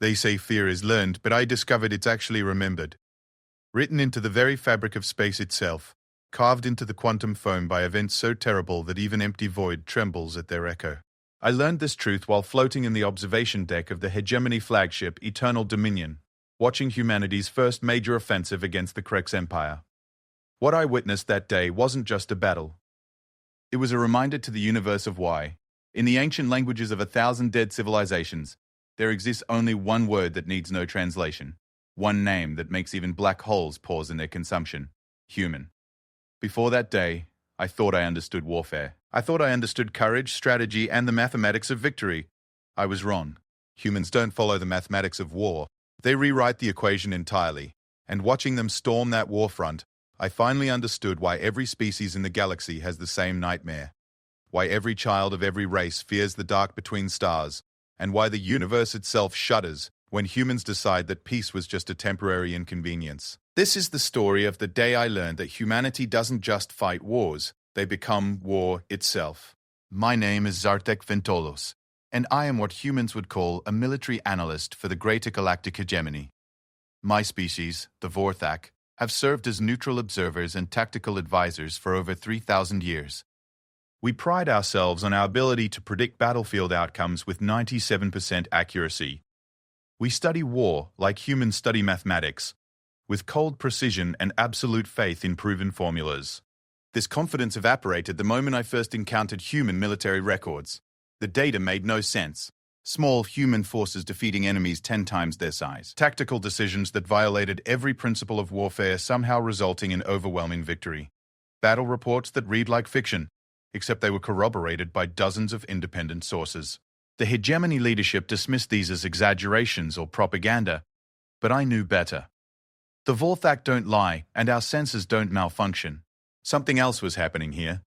They say fear is learned, but I discovered it's actually remembered. Written into the very fabric of space itself, carved into the quantum foam by events so terrible that even empty void trembles at their echo. I learned this truth while floating in the observation deck of the hegemony flagship Eternal Dominion, watching humanity's first major offensive against the Krex Empire. What I witnessed that day wasn't just a battle. It was a reminder to the universe of why, in the ancient languages of 1,000 dead civilizations, there exists only one word that needs no translation, one name that makes even black holes pause in their consumption: human. Before that day, I thought I understood warfare. I thought I understood courage, strategy, and the mathematics of victory. I was wrong. Humans don't follow the mathematics of war. They rewrite the equation entirely. And watching them storm that warfront, I finally understood why every species in the galaxy has the same nightmare. Why every child of every race fears the dark between stars, and why the universe itself shudders when humans decide that peace was just a temporary inconvenience. This is the story of the day I learned that humanity doesn't just fight wars, they become war itself. My name is Zartek Ventolos, and I am what humans would call a military analyst for the greater galactic hegemony. My species, the Vorthak, have served as neutral observers and tactical advisors for over 3,000 years. We pride ourselves on our ability to predict battlefield outcomes with 97% accuracy. We study war like humans study mathematics, with cold precision and absolute faith in proven formulas. This confidence evaporated the moment I first encountered human military records. The data made no sense. Small human forces defeating enemies 10 times their size. Tactical decisions that violated every principle of warfare somehow resulting in overwhelming victory. Battle reports that read like fiction, except they were corroborated by dozens of independent sources. The hegemony leadership dismissed these as exaggerations or propaganda, but I knew better. The Vorthak don't lie, and our senses don't malfunction. Something else was happening here.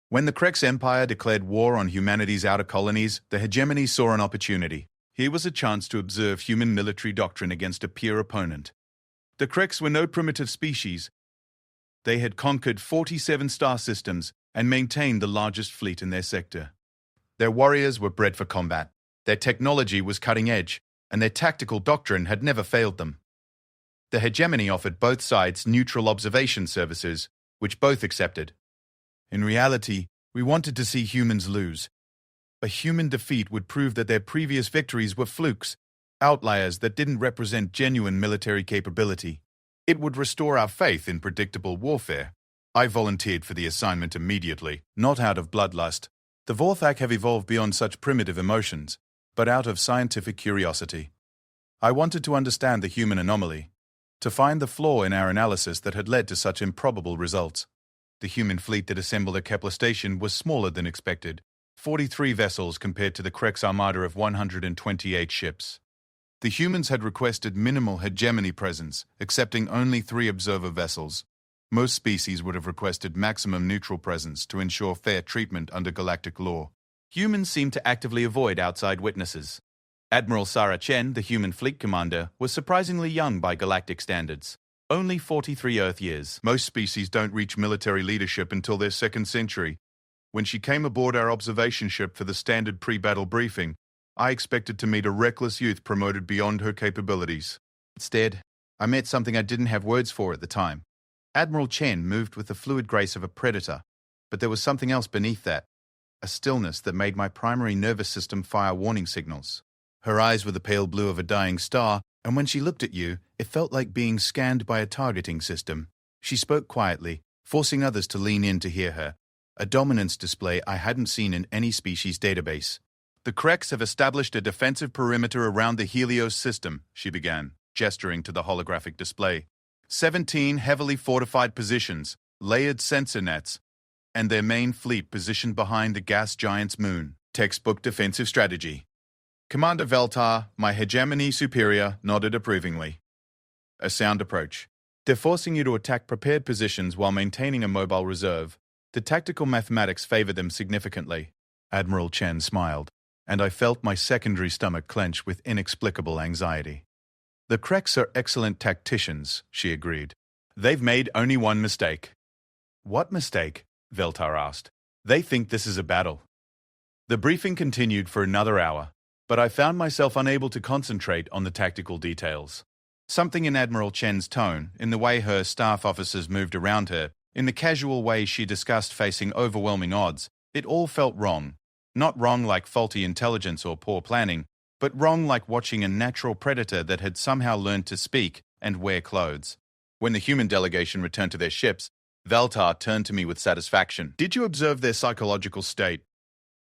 When the Krex Empire declared war on humanity's outer colonies, the hegemony saw an opportunity. Here was a chance to observe human military doctrine against a peer opponent. The Krex were no primitive species. They had conquered 47 star systems and maintained the largest fleet in their sector. Their warriors were bred for combat. Their technology was cutting edge, and their tactical doctrine had never failed them. The hegemony offered both sides neutral observation services, which both accepted. In reality, we wanted to see humans lose. A human defeat would prove that their previous victories were flukes, outliers that didn't represent genuine military capability. It would restore our faith in predictable warfare. I volunteered for the assignment immediately, not out of bloodlust. The Vorthak have evolved beyond such primitive emotions, but out of scientific curiosity. I wanted to understand the human anomaly, to find the flaw in our analysis that had led to such improbable results. The human fleet that assembled at Kepler Station was smaller than expected, 43 vessels compared to the Krex armada of 128 ships. The humans had requested minimal hegemony presence, accepting only 3 observer vessels. Most species would have requested maximum neutral presence to ensure fair treatment under galactic law. Humans seemed to actively avoid outside witnesses. Admiral Sarah Chen, the human fleet commander, was surprisingly young by galactic standards. Only 43 Earth years. Most species don't reach military leadership until their 2nd century. When she came aboard our observation ship for the standard pre-battle briefing, I expected to meet a reckless youth promoted beyond her capabilities. Instead, I met something I didn't have words for at the time. Admiral Chen moved with the fluid grace of a predator, but there was something else beneath that, a stillness that made my primary nervous system fire warning signals. Her eyes were the pale blue of a dying star, and when she looked at you, it felt like being scanned by a targeting system. She spoke quietly, forcing others to lean in to hear her, a dominance display I hadn't seen in any species database. The Krex have established a defensive perimeter around the Helios system, she began, gesturing to the holographic display. 17 heavily fortified positions, layered sensor nets, and their main fleet positioned behind the gas giant's moon. Textbook defensive strategy. Commander Veltar, my hegemony superior, nodded approvingly. A sound approach. They're forcing you to attack prepared positions while maintaining a mobile reserve. The tactical mathematics favor them significantly. Admiral Chen smiled, and I felt my secondary stomach clench with inexplicable anxiety. The Krex are excellent tacticians, she agreed. They've made only one mistake. What mistake? Veltar asked. They think this is a battle. The briefing continued for another hour. but I found myself unable to concentrate on the tactical details. Something in Admiral Chen's tone, in the way her staff officers moved around her, in the casual way she discussed facing overwhelming odds, it all felt wrong. Not wrong like faulty intelligence or poor planning, but wrong like watching a natural predator that had somehow learned to speak and wear clothes. When the human delegation returned to their ships, Valtar turned to me with satisfaction. Did you observe their psychological state?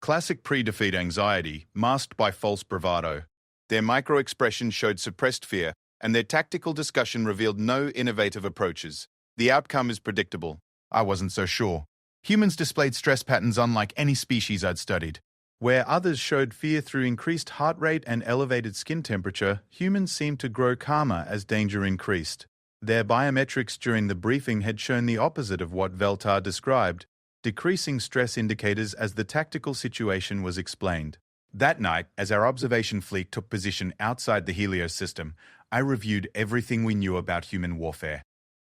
Classic pre-defeat anxiety, masked by false bravado. Their micro-expressions showed suppressed fear, and their tactical discussion revealed no innovative approaches. The outcome is predictable. I wasn't so sure. Humans displayed stress patterns unlike any species I'd studied. Where others showed fear through increased heart rate and elevated skin temperature, humans seemed to grow calmer as danger increased. Their biometrics during the briefing had shown the opposite of what Veltar described, decreasing stress indicators as the tactical situation was explained. That night, as our observation fleet took position outside the Helios system, I reviewed everything we knew about human warfare.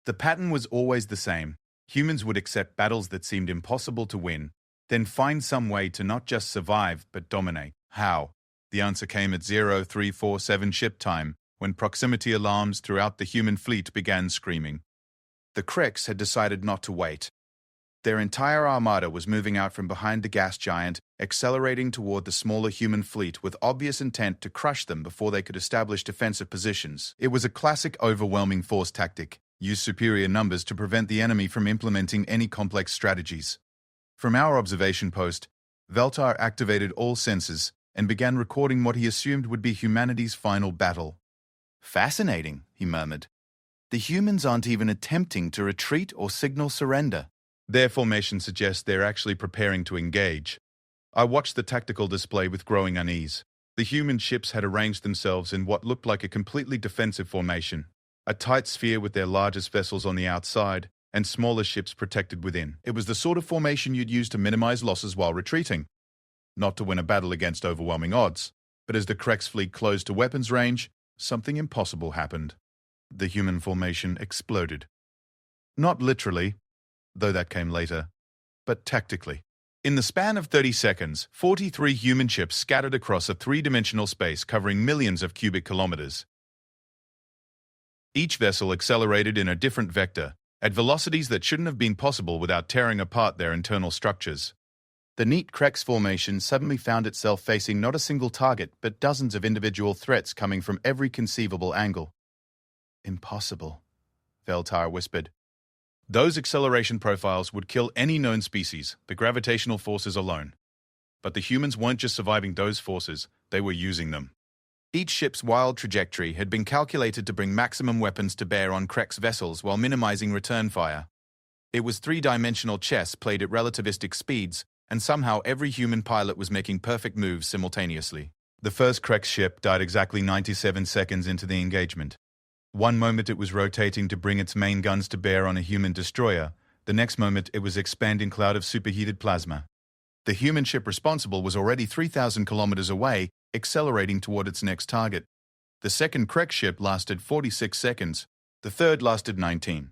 The pattern was always the same. Humans would accept battles that seemed impossible to win, then find some way to not just survive, but dominate. How? The answer came at 0347 ship time, when proximity alarms throughout the human fleet began screaming. The Krex had decided not to wait. Their entire armada was moving out from behind the gas giant, accelerating toward the smaller human fleet with obvious intent to crush them before they could establish defensive positions. It was a classic overwhelming force tactic. Use superior numbers to prevent the enemy from implementing any complex strategies. From our observation post, Veltar activated all senses and began recording what he assumed would be humanity's final battle. Fascinating, he murmured. The humans aren't even attempting to retreat or signal surrender. Their formation suggests they're actually preparing to engage. I watched the tactical display with growing unease. The human ships had arranged themselves in what looked like a completely defensive formation. A tight sphere with their largest vessels on the outside, and smaller ships protected within. It was the sort of formation you'd use to minimize losses while retreating. Not to win a battle against overwhelming odds, but as the Krex fleet closed to weapons range, something impossible happened. The human formation exploded. Not literally, though that came later, but tactically. In the span of 30 seconds, 43 human ships scattered across a three-dimensional space covering millions of cubic kilometers. Each vessel accelerated in a different vector, at velocities that shouldn't have been possible without tearing apart their internal structures. The neat Krex formation suddenly found itself facing not a single target, but dozens of individual threats coming from every conceivable angle. Impossible, Veltar whispered. Those acceleration profiles would kill any known species, the gravitational forces alone. But the humans weren't just surviving those forces, they were using them. Each ship's wild trajectory had been calculated to bring maximum weapons to bear on Krex vessels while minimizing return fire. It was three-dimensional chess played at relativistic speeds, and somehow every human pilot was making perfect moves simultaneously. The first Krex ship died exactly 97 seconds into the engagement. One moment it was rotating to bring its main guns to bear on a human destroyer, the next moment it was expanding cloud of superheated plasma. The human ship responsible was already 3,000 kilometers away, accelerating toward its next target. The second Krex ship lasted 46 seconds. The third lasted 19.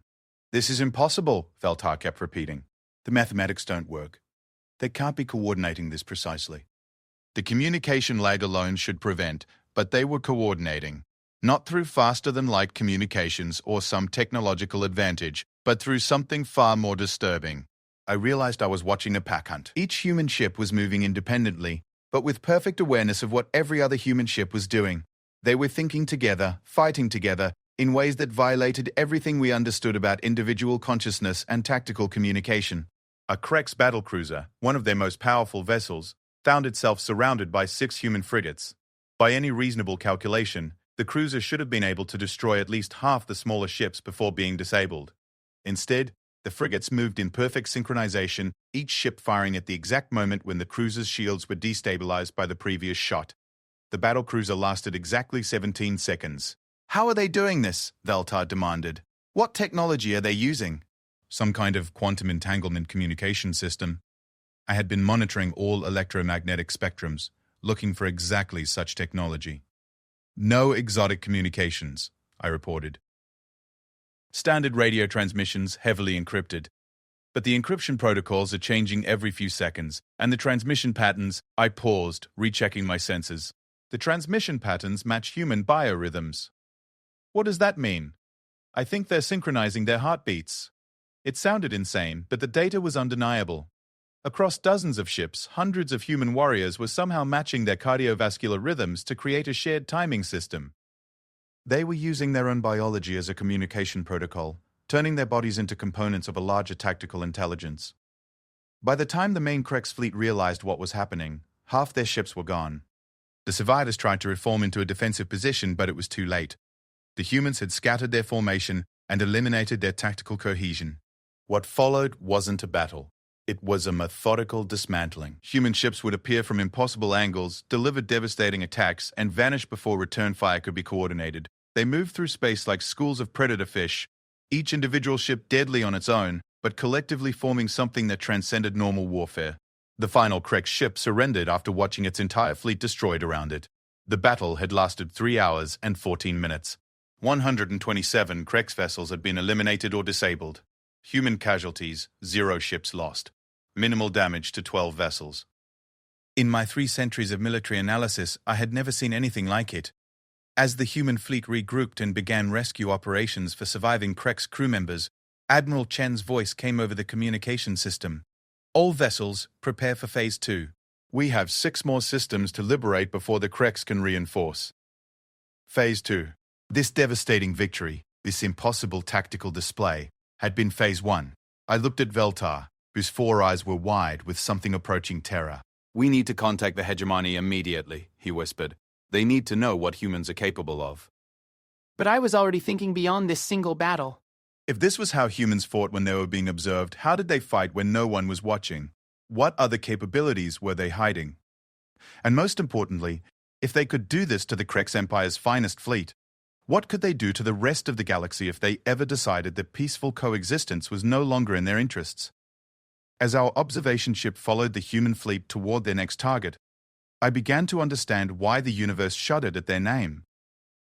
This is impossible, Veltar kept repeating. The mathematics don't work. They can't be coordinating this precisely. The communication lag alone should prevent, but they were coordinating. Not through faster-than-light communications or some technological advantage, but through something far more disturbing. I realized I was watching a pack hunt. Each human ship was moving independently, but with perfect awareness of what every other human ship was doing. They were thinking together, fighting together, in ways that violated everything we understood about individual consciousness and tactical communication. A Krex battlecruiser, one of their most powerful vessels, found itself surrounded by 6 human frigates. By any reasonable calculation, the cruiser should have been able to destroy at least half the smaller ships before being disabled. Instead, the frigates moved in perfect synchronization, each ship firing at the exact moment when the cruiser's shields were destabilized by the previous shot. The battlecruiser lasted exactly 17 seconds. How are they doing this? Veltar demanded. What technology are they using? Some kind of quantum entanglement communication system. I had been monitoring all electromagnetic spectrums, looking for exactly such technology. No exotic communications, I reported. Standard radio transmissions heavily encrypted. But the encryption protocols are changing every few seconds, and the transmission patterns, I paused, rechecking my sensors. The transmission patterns match human biorhythms. What does that mean? I think they're synchronizing their heartbeats. It sounded insane, but the data was undeniable. Across dozens of ships, hundreds of human warriors were somehow matching their cardiovascular rhythms to create a shared timing system. They were using their own biology as a communication protocol, turning their bodies into components of a larger tactical intelligence. By the time the main Krex fleet realized what was happening, half their ships were gone. The survivors tried to reform into a defensive position, but it was too late. The humans had scattered their formation and eliminated their tactical cohesion. What followed wasn't a battle. It was a methodical dismantling. Human ships would appear from impossible angles, deliver devastating attacks, and vanish before return fire could be coordinated. They moved through space like schools of predator fish, each individual ship deadly on its own, but collectively forming something that transcended normal warfare. The final Krex ship surrendered after watching its entire fleet destroyed around it. The battle had lasted 3 hours and 14 minutes. 127 Krex vessels had been eliminated or disabled. Human casualties, 0 ships lost. Minimal damage to 12 vessels. In my 3 centuries of military analysis, I had never seen anything like it. As the human fleet regrouped and began rescue operations for surviving Krex crew members, Admiral Chen's voice came over the communication system. All vessels, prepare for Phase 2. We have 6 more systems to liberate before the Krex can reinforce. Phase 2. This devastating victory, this impossible tactical display, had been Phase 1. I looked at Veltar, whose 4 eyes were wide with something approaching terror. "We need to contact the hegemony immediately," he whispered. "They need to know what humans are capable of." But I was already thinking beyond this single battle. If this was how humans fought when they were being observed, how did they fight when no one was watching? What other capabilities were they hiding? And most importantly, if they could do this to the Krex Empire's finest fleet, what could they do to the rest of the galaxy if they ever decided that peaceful coexistence was no longer in their interests? As our observation ship followed the human fleet toward their next target, I began to understand why the universe shuddered at their name.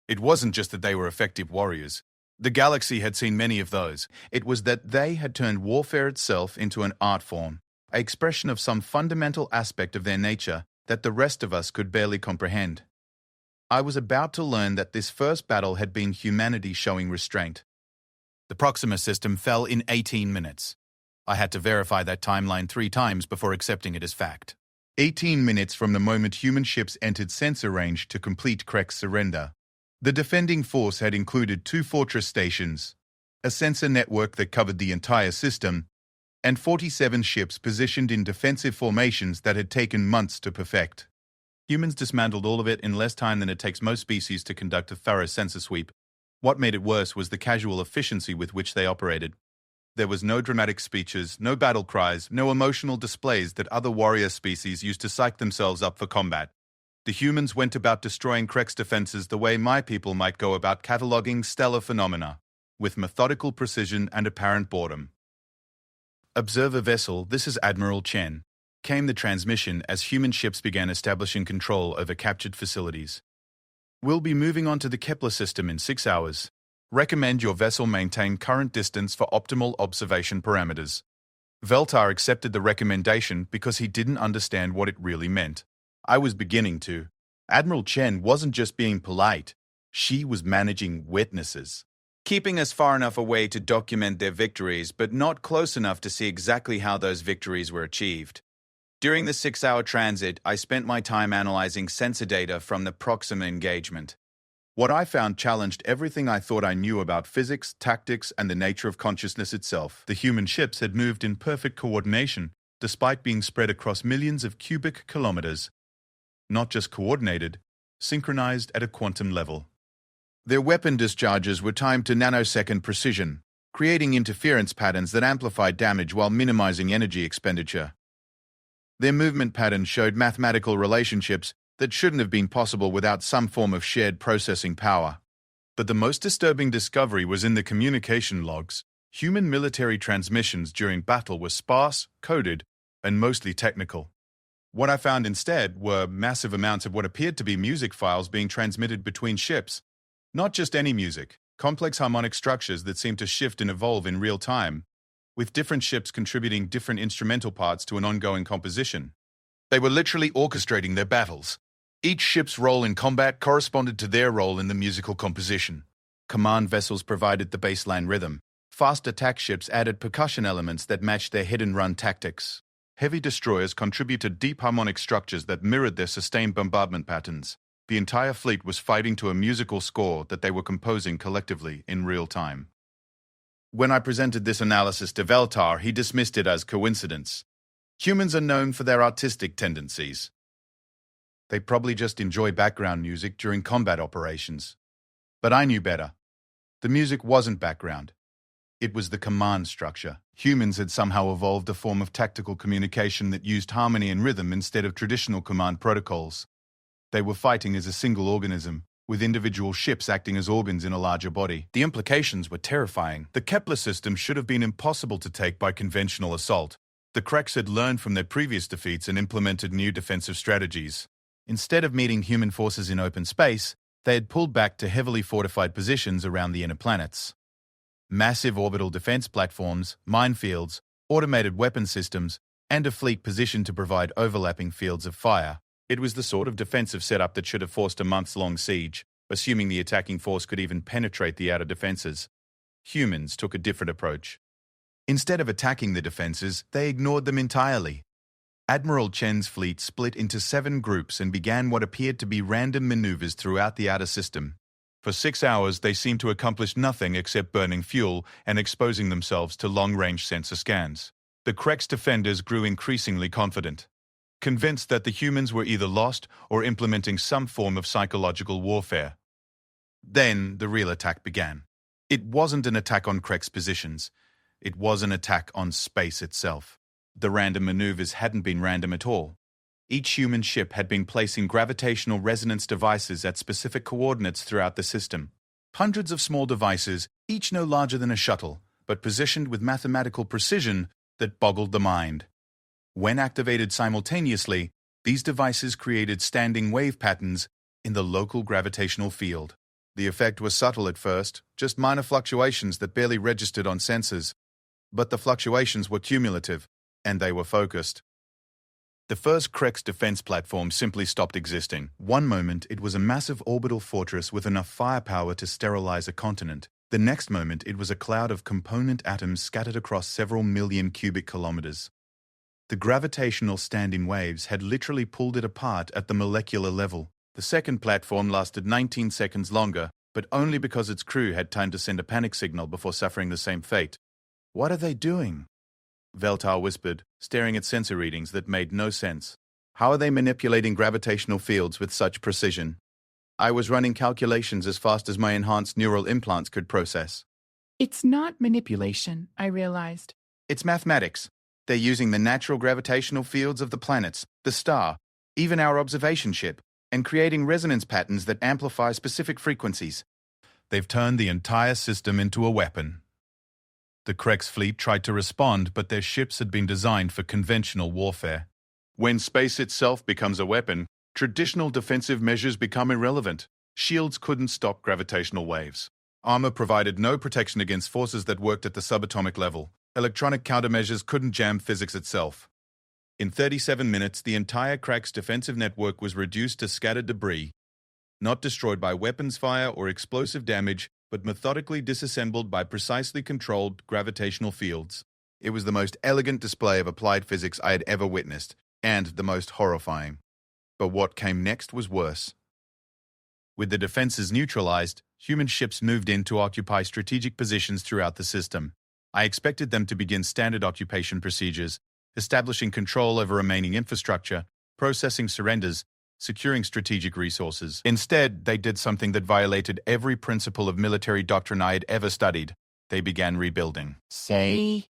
It wasn't just that they were effective warriors. The galaxy had seen many of those. It was that they had turned warfare itself into an art form, an expression of some fundamental aspect of their nature that the rest of us could barely comprehend. I was about to learn that this first battle had been humanity showing restraint. The Proxima system fell in 18 minutes. I had to verify that timeline 3 times before accepting it as fact. 18 minutes from the moment human ships entered sensor range to complete Krex surrender. The defending force had included 2 fortress stations, a sensor network that covered the entire system, and 47 ships positioned in defensive formations that had taken months to perfect. Humans dismantled all of it in less time than it takes most species to conduct a thorough sensor sweep. What made it worse was the casual efficiency with which they operated. There was no dramatic speeches, no battle cries, no emotional displays that other warrior species used to psych themselves up for combat. The humans went about destroying Krex defenses the way my people might go about cataloging stellar phenomena, with methodical precision and apparent boredom. "Observer vessel, this is Admiral Chen," came the transmission as human ships began establishing control over captured facilities. "We'll be moving on to the Kepler system in 6 hours. Recommend your vessel maintain current distance for optimal observation parameters." Veltar accepted the recommendation because he didn't understand what it really meant. I was beginning to. Admiral Chen wasn't just being polite. She was managing witnesses. Keeping us far enough away to document their victories, but not close enough to see exactly how those victories were achieved. During the 6-hour transit, I spent my time analyzing sensor data from the Proxima engagement. What I found challenged everything I thought I knew about physics, tactics, and the nature of consciousness itself. The human ships had moved in perfect coordination, despite being spread across millions of cubic kilometers. Not just coordinated, synchronized at a quantum level. Their weapon discharges were timed to nanosecond precision, creating interference patterns that amplified damage while minimizing energy expenditure. Their movement patterns showed mathematical relationships that shouldn't have been possible without some form of shared processing power. But the most disturbing discovery was in the communication logs. Human military transmissions during battle were sparse, coded, and mostly technical. What I found instead were massive amounts of what appeared to be music files being transmitted between ships. Not just any music, complex harmonic structures that seemed to shift and evolve in real time, with different ships contributing different instrumental parts to an ongoing composition. They were literally orchestrating their battles. Each ship's role in combat corresponded to their role in the musical composition. Command vessels provided the baseline rhythm. Fast attack ships added percussion elements that matched their hit-and-run tactics. Heavy destroyers contributed deep harmonic structures that mirrored their sustained bombardment patterns. The entire fleet was fighting to a musical score that they were composing collectively in real time. When I presented this analysis to Veltar, he dismissed it as coincidence. Humans are known for their artistic tendencies. They probably just enjoy background music during combat operations. But I knew better. The music wasn't background. It was the command structure. Humans had somehow evolved a form of tactical communication that used harmony and rhythm instead of traditional command protocols. They were fighting as a single organism, with individual ships acting as organs in a larger body. The implications were terrifying. The Kepler system should have been impossible to take by conventional assault. The Kreks had learned from their previous defeats and implemented new defensive strategies. Instead of meeting human forces in open space, they had pulled back to heavily fortified positions around the inner planets. Massive orbital defense platforms, minefields, automated weapon systems, and a fleet positioned to provide overlapping fields of fire. It was the sort of defensive setup that should have forced a months-long siege, assuming the attacking force could even penetrate the outer defenses. Humans took a different approach. Instead of attacking the defenses, they ignored them entirely. Admiral Chen's fleet split into 7 groups and began what appeared to be random maneuvers throughout the outer system. For 6 hours, they seemed to accomplish nothing except burning fuel and exposing themselves to long-range sensor scans. The Kreks defenders grew increasingly confident, convinced that the humans were either lost or implementing some form of psychological warfare. Then the real attack began. It wasn't an attack on Kreks positions. It was an attack on space itself. The random maneuvers hadn't been random at all. Each human ship had been placing gravitational resonance devices at specific coordinates throughout the system. Hundreds of small devices, each no larger than a shuttle, but positioned with mathematical precision that boggled the mind. When activated simultaneously, these devices created standing wave patterns in the local gravitational field. The effect was subtle at first, just minor fluctuations that barely registered on sensors. But the fluctuations were cumulative, and they were focused. The first Kreks defense platform simply stopped existing. One moment, it was a massive orbital fortress with enough firepower to sterilize a continent. The next moment, it was a cloud of component atoms scattered across several million cubic kilometers. The gravitational standing waves had literally pulled it apart at the molecular level. The second platform lasted 19 seconds longer, but only because its crew had time to send a panic signal before suffering the same fate. "What are they doing?" Veltar whispered, staring at sensor readings that made no sense. "How are they manipulating gravitational fields with such precision?" I was running calculations as fast as my enhanced neural implants could process. It's not manipulation, I realized. It's mathematics. They're using the natural gravitational fields of the planets, the star, even our observation ship, and creating resonance patterns that amplify specific frequencies. They've turned the entire system into a weapon. The Kreks fleet tried to respond, but their ships had been designed for conventional warfare. When space itself becomes a weapon, traditional defensive measures become irrelevant. Shields couldn't stop gravitational waves. Armor provided no protection against forces that worked at the subatomic level. Electronic countermeasures couldn't jam physics itself. In 37 minutes, the entire Kreks defensive network was reduced to scattered debris, not destroyed by weapons fire or explosive damage, but methodically disassembled by precisely controlled gravitational fields. It was the most elegant display of applied physics I had ever witnessed, and the most horrifying. But what came next was worse. With the defenses neutralized, human ships moved in to occupy strategic positions throughout the system. I expected them to begin standard occupation procedures, establishing control over remaining infrastructure, processing surrenders, securing strategic resources. Instead, they did something that violated every principle of military doctrine I had ever studied. They began rebuilding. Say?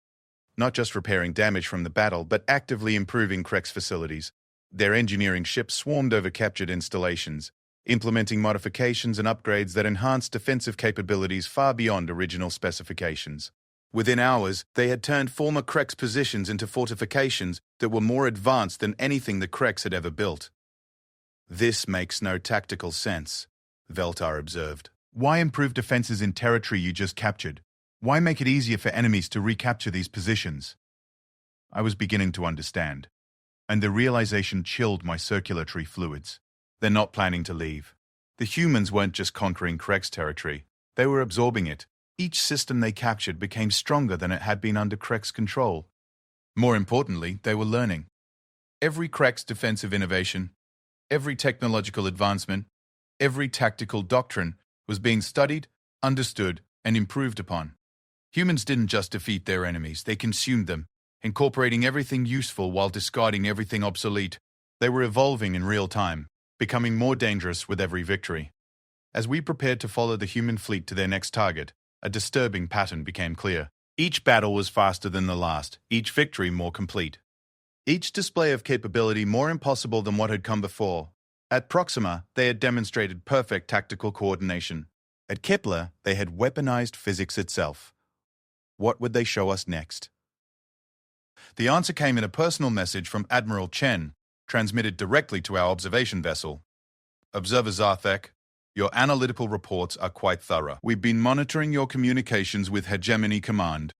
Not just repairing damage from the battle, but actively improving Kreks facilities. Their engineering ships swarmed over captured installations, implementing modifications and upgrades that enhanced defensive capabilities far beyond original specifications. Within hours, they had turned former Kreks positions into fortifications that were more advanced than anything the Kreks had ever built. "This makes no tactical sense," Veltar observed. "Why improve defenses in territory you just captured? Why make it easier for enemies to recapture these positions?" I was beginning to understand, and the realization chilled my circulatory fluids. They're not planning to leave. The humans weren't just conquering Krek's territory. They were absorbing it. Each system they captured became stronger than it had been under Krek's control. More importantly, they were learning. Every Krek's defensive innovation, every technological advancement, every tactical doctrine was being studied, understood, and improved upon. Humans didn't just defeat their enemies, they consumed them, incorporating everything useful while discarding everything obsolete. They were evolving in real time, becoming more dangerous with every victory. As we prepared to follow the human fleet to their next target, a disturbing pattern became clear. Each battle was faster than the last, each victory more complete. Each display of capability more impossible than what had come before. At Proxima, they had demonstrated perfect tactical coordination. At Kepler, they had weaponized physics itself. What would they show us next? The answer came in a personal message from Admiral Chen, transmitted directly to our observation vessel. Observer Zarthek, your analytical reports are quite thorough. We've been monitoring your communications with Hegemony Command.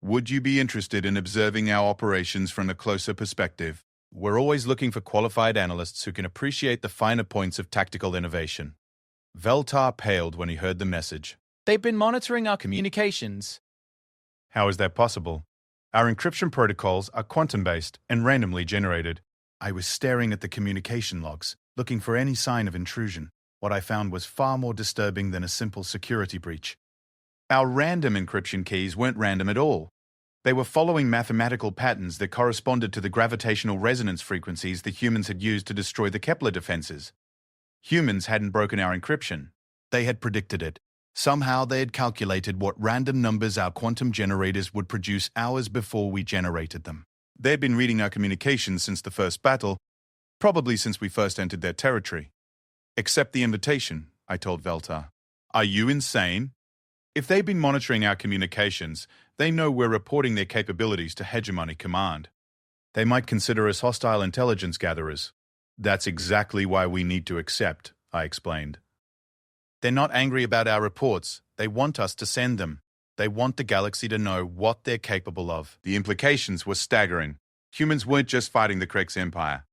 Would you be interested in observing our operations from a closer perspective? We're always looking for qualified analysts who can appreciate the finer points of tactical innovation. Veltar paled when he heard the message. They've been monitoring our communications. How is that possible? Our encryption protocols are quantum-based and randomly generated. I was staring at the communication logs, looking for any sign of intrusion. What I found was far more disturbing than a simple security breach. Our random encryption keys weren't random at all. They were following mathematical patterns that corresponded to the gravitational resonance frequencies the humans had used to destroy the Kepler defenses. Humans hadn't broken our encryption. They had predicted it. Somehow they had calculated what random numbers our quantum generators would produce hours before we generated them. They'd been reading our communications since the first battle, probably since we first entered their territory. Accept the invitation, I told Veltar. Are you insane? If they've been monitoring our communications, they know we're reporting their capabilities to Hegemony Command. They might consider us hostile intelligence gatherers. That's exactly why we need to accept, I explained. They're not angry about our reports. They want us to send them. They want the galaxy to know what they're capable of. The implications were staggering. Humans weren't just fighting the Krek's empire.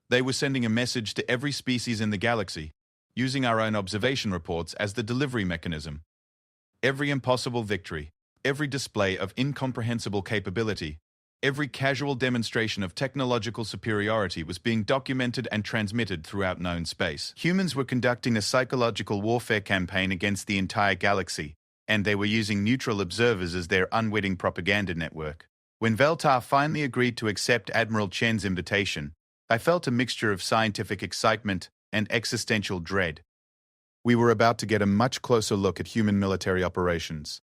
They were sending a message to every species in the galaxy, using our own observation reports as the delivery mechanism. Every impossible victory, every display of incomprehensible capability, every casual demonstration of technological superiority was being documented and transmitted throughout known space. Humans were conducting a psychological warfare campaign against the entire galaxy, and they were using neutral observers as their unwitting propaganda network. When Veltar finally agreed to accept Admiral Chen's invitation, I felt a mixture of scientific excitement and existential dread. We were about to get a much closer look at human military operations.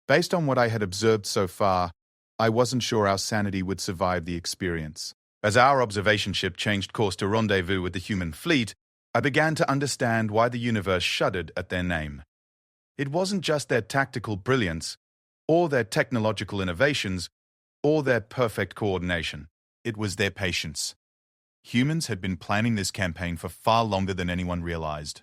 Based on what I had observed so far, I wasn't sure our sanity would survive the experience. As our observation ship changed course to rendezvous with the human fleet, I began to understand why the universe shuddered at their name. It wasn't just their tactical brilliance, or their technological innovations, or their perfect coordination. It was their patience. Humans had been planning this campaign for far longer than anyone realized.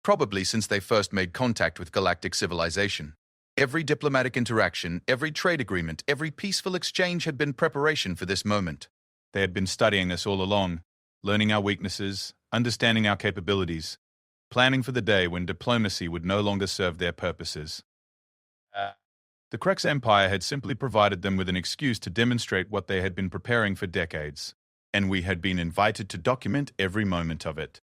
Probably since they first made contact with galactic civilization. Every diplomatic interaction, every trade agreement, every peaceful exchange had been preparation for this moment. They had been studying us all along, learning our weaknesses, understanding our capabilities, planning for the day when diplomacy would no longer serve their purposes. The Krek's empire had simply provided them with an excuse to demonstrate what they had been preparing for decades, and we had been invited to document every moment of it.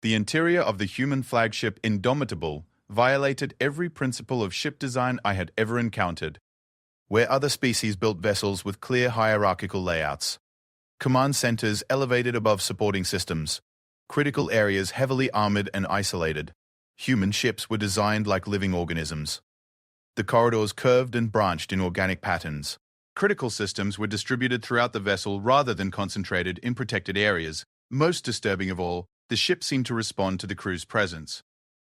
The interior of the human flagship Indomitable violated every principle of ship design I had ever encountered. Where other species built vessels with clear hierarchical layouts, command centers elevated above supporting systems, critical areas heavily armored and isolated, human ships were designed like living organisms. The corridors curved and branched in organic patterns. Critical systems were distributed throughout the vessel rather than concentrated in protected areas. Most disturbing of all, the ship seemed to respond to the crew's presence.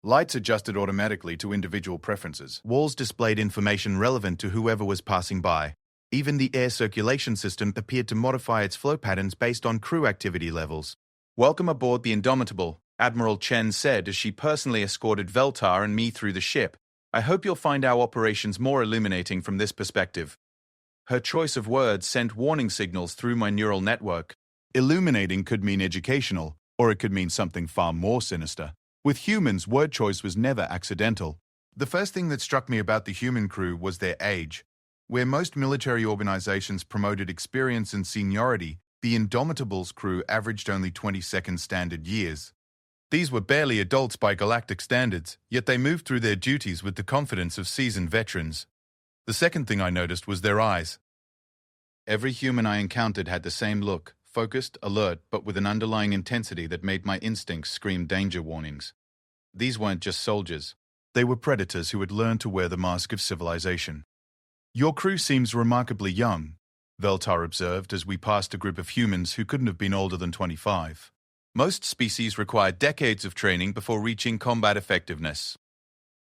Lights adjusted automatically to individual preferences. Walls displayed information relevant to whoever was passing by. Even the air circulation system appeared to modify its flow patterns based on crew activity levels. "Welcome aboard the Indomitable," Admiral Chen said as she personally escorted Veltar and me through the ship. "I hope you'll find our operations more illuminating from this perspective." Her choice of words sent warning signals through my neural network. Illuminating could mean educational, Or it could mean something far more sinister. With humans, word choice was never accidental. The first thing that struck me about the human crew was their age. Where most military organizations promoted experience and seniority, the Indomitables crew averaged only 22nd standard years. These were barely adults by galactic standards, yet they moved through their duties with the confidence of seasoned veterans. The second thing I noticed was their eyes. Every human I encountered had the same look, focused, alert, but with an underlying intensity that made my instincts scream danger warnings. These weren't just soldiers. They were predators who had learned to wear the mask of civilization. "Your crew seems remarkably young," Veltar observed as we passed a group of humans who couldn't have been older than 25. "Most species require decades of training before reaching combat effectiveness."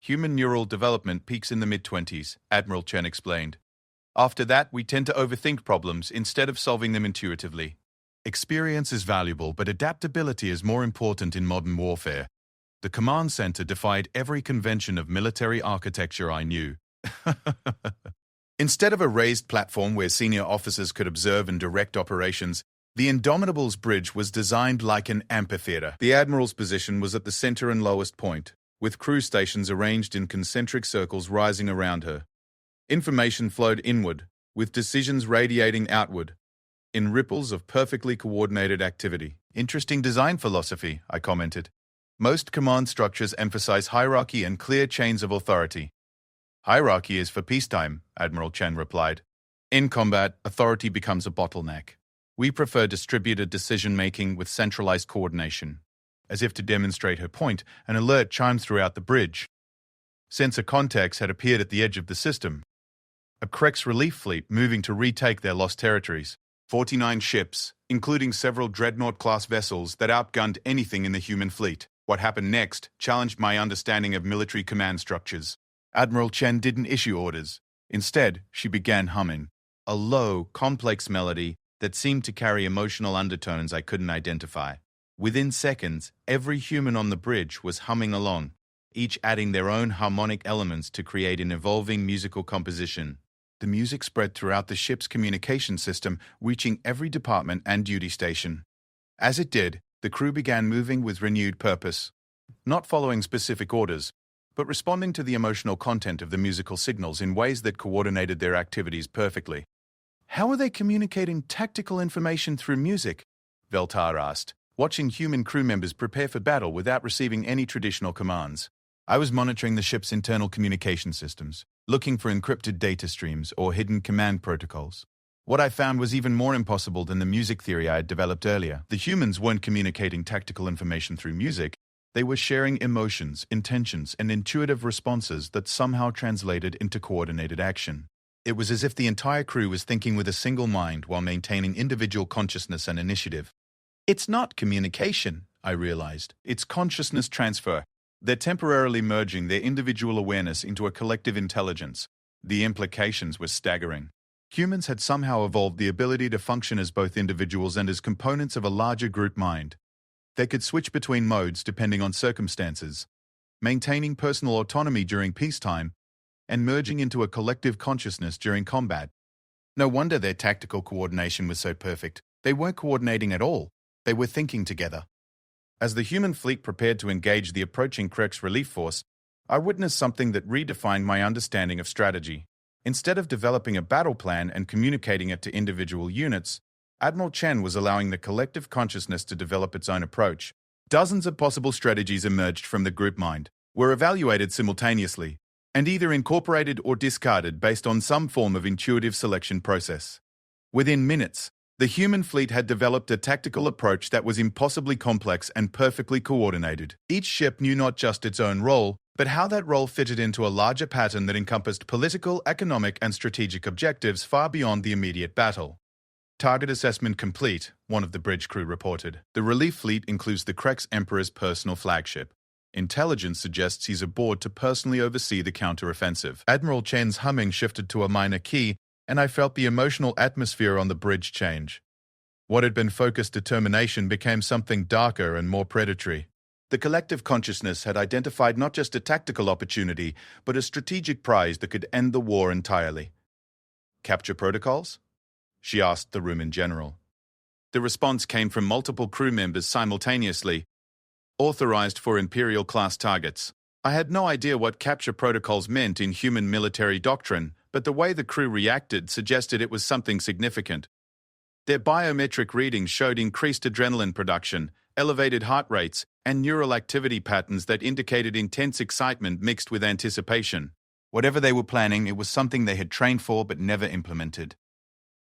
"Human neural development peaks in the mid-20s, Admiral Chen explained. After that, we tend to overthink problems instead of solving them intuitively. Experience is valuable, but adaptability is more important in modern warfare. The command center defied every convention of military architecture I knew. Instead of a raised platform where senior officers could observe and direct operations, the Indomitables bridge was designed like an amphitheater. The Admiral's position was at the center and lowest point, with crew stations arranged in concentric circles rising around her. Information flowed inward, with decisions radiating outward, in ripples of perfectly coordinated activity. "Interesting design philosophy," I commented. "Most command structures emphasize hierarchy and clear chains of authority." "Hierarchy is for peacetime," Admiral Chen replied. "In combat, authority becomes a bottleneck. We prefer distributed decision-making with centralized coordination." As if to demonstrate her point, an alert chimed throughout the bridge. Sensor contacts had appeared at the edge of the system. A Krex relief fleet moving to retake their lost territories. 49 ships, including several dreadnought-class vessels that outgunned anything in the human fleet. What happened next challenged my understanding of military command structures. Admiral Chen didn't issue orders. Instead, she began humming. A low, complex melody that seemed to carry emotional undertones I couldn't identify. Within seconds, every human on the bridge was humming along, each adding their own harmonic elements to create an evolving musical composition. The music spread throughout the ship's communication system, reaching every department and duty station. As it did, the crew began moving with renewed purpose, not following specific orders, but responding to the emotional content of the musical signals in ways that coordinated their activities perfectly. "How are they communicating tactical information through music?" Veltar asked, watching human crew members prepare for battle without receiving any traditional commands. I was monitoring the ship's internal communication systems, looking for encrypted data streams or hidden command protocols. What I found was even more impossible than the music theory I had developed earlier. The humans weren't communicating tactical information through music. They were sharing emotions, intentions, and intuitive responses that somehow translated into coordinated action. It was as if the entire crew was thinking with a single mind while maintaining individual consciousness and initiative. "It's not communication," I realized. "It's consciousness transfer." They're temporarily merging their individual awareness into a collective intelligence. The implications were staggering. Humans had somehow evolved the ability to function as both individuals and as components of a larger group mind. They could switch between modes depending on circumstances, maintaining personal autonomy during peacetime and merging into a collective consciousness during combat. No wonder their tactical coordination was so perfect. They weren't coordinating at all. They were thinking together. As the human fleet prepared to engage the approaching Krex relief force, I witnessed something that redefined my understanding of strategy. Instead of developing a battle plan and communicating it to individual units, Admiral Chen was allowing the collective consciousness to develop its own approach. Dozens of possible strategies emerged from the group mind, were evaluated simultaneously, and either incorporated or discarded based on some form of intuitive selection process. Within minutes, the human fleet had developed a tactical approach that was impossibly complex and perfectly coordinated. Each ship knew not just its own role, but how that role fitted into a larger pattern that encompassed political, economic, and strategic objectives far beyond the immediate battle. "Target assessment complete," one of the bridge crew reported. "The relief fleet includes the Krex Emperor's personal flagship. Intelligence suggests he's aboard to personally oversee the counteroffensive." Admiral Chen's humming shifted to a minor key, and I felt the emotional atmosphere on the bridge change. What had been focused determination became something darker and more predatory. The collective consciousness had identified not just a tactical opportunity, but a strategic prize that could end the war entirely. "Capture protocols?" she asked the room in general. The response came from multiple crew members simultaneously, authorized for Imperial-class targets. I had no idea what capture protocols meant in human military doctrine, but the way the crew reacted suggested it was something significant. Their biometric readings showed increased adrenaline production, elevated heart rates, and neural activity patterns that indicated intense excitement mixed with anticipation. Whatever they were planning, it was something they had trained for but never implemented.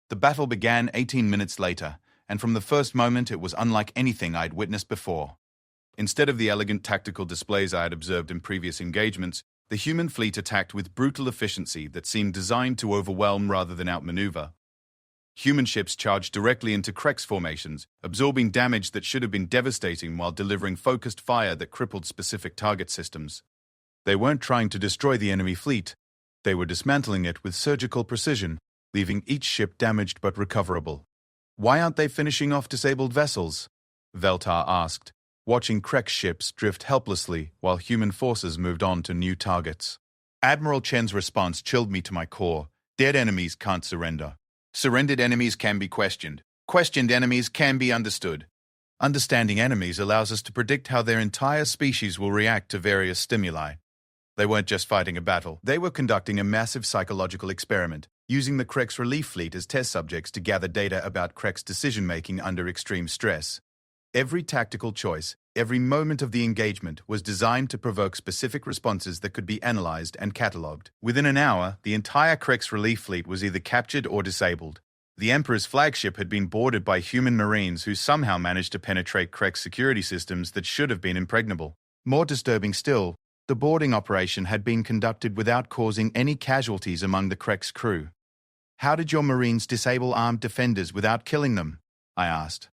The battle began 18 minutes later, and from the first moment it was unlike anything I'd witnessed before. Instead of the elegant tactical displays I had observed in previous engagements, the human fleet attacked with brutal efficiency that seemed designed to overwhelm rather than outmaneuver. Human ships charged directly into Krex formations, absorbing damage that should have been devastating while delivering focused fire that crippled specific target systems. They weren't trying to destroy the enemy fleet. They were dismantling it with surgical precision, leaving each ship damaged but recoverable. "Why aren't they finishing off disabled vessels?" Veltar asked, watching Krex ships drift helplessly while human forces moved on to new targets. Admiral Chen's response chilled me to my core. Dead enemies can't surrender. Surrendered enemies can be questioned. Questioned enemies can be understood. Understanding enemies allows us to predict how their entire species will react to various stimuli. They weren't just fighting a battle. They were conducting a massive psychological experiment, using the Krex relief fleet as test subjects to gather data about Krex decision-making under extreme stress. Every tactical choice, every moment of the engagement was designed to provoke specific responses that could be analyzed and catalogued. Within an hour, the entire Krex relief fleet was either captured or disabled. The Emperor's flagship had been boarded by human marines who somehow managed to penetrate Krex security systems that should have been impregnable. More disturbing still, the boarding operation had been conducted without causing any casualties among the Krex crew. "How did your marines disable armed defenders without killing them?" I asked.